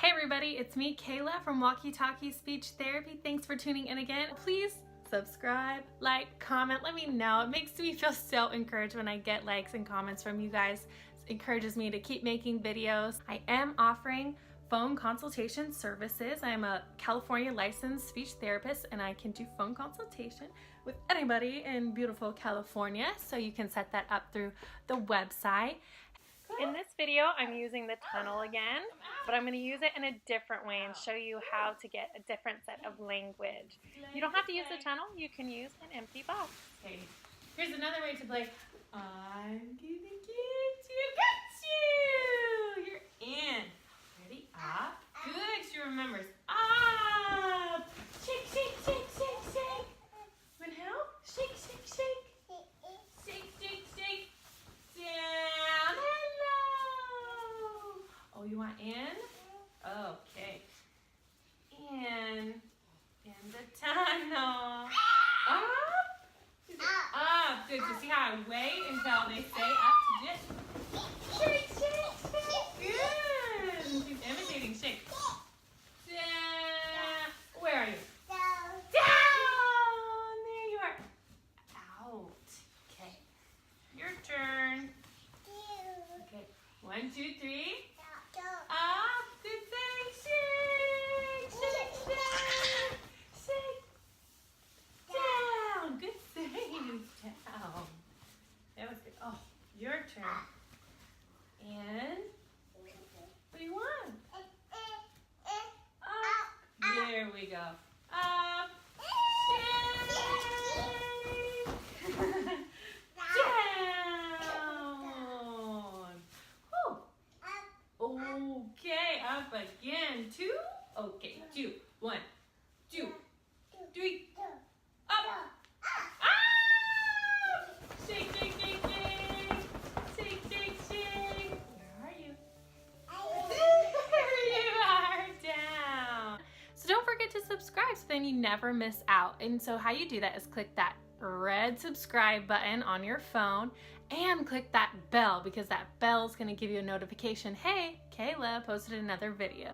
Hey everybody, it's me, Kayla from Walkie Talkie Speech Therapy. Thanks for tuning in again. Please subscribe, like, comment, let me know. It makes me feel so encouraged when I get likes and comments from you guys. It encourages me to keep making videos. I am offering phone consultation services. I'm a California licensed speech therapist and I can do phone consultation with anybody in beautiful California. So you can set that up through the website. In this video, I'm using the tunnel again, but I'm going to use it in a different way and show you how to get a different set of language. You don't have to use the tunnel, you can use an empty box. Okay, here's another way to play. I'm gonna get you, got you! You're in. Ready? Up. Good, she remembers. Up! Shake, shake, shake, shake, shake. Want help? Shake, shake, shake. Shake, shake, shake. Down. Hello. Oh, you want in? Okay. In the tunnel. Up. Up. Good. So see how I wait until they say up to just shake, shake, shake. Good. She's imitating shake. Down. Where are you? Down. There you are. Out. Okay. Your turn. Okay. 1, 2, 3. Up. Good thing. Shake. Shake. Shake. Shake. Down. Good thing. Down. That was good. Oh, your turn. And what do you want? Up. There we go. Up. Down. Whew. Okay, up again. 2. Okay, 2. 1, 2, 3. Up. Ah! Shake, shake, shake, shake. Shake, shake, shake. Where are you? There you are, down. So don't forget to subscribe so then you never miss out. And so how you do that is click that red subscribe button on your phone and click that bell because that bell is going to give you a notification. Hey, Kayla posted another video.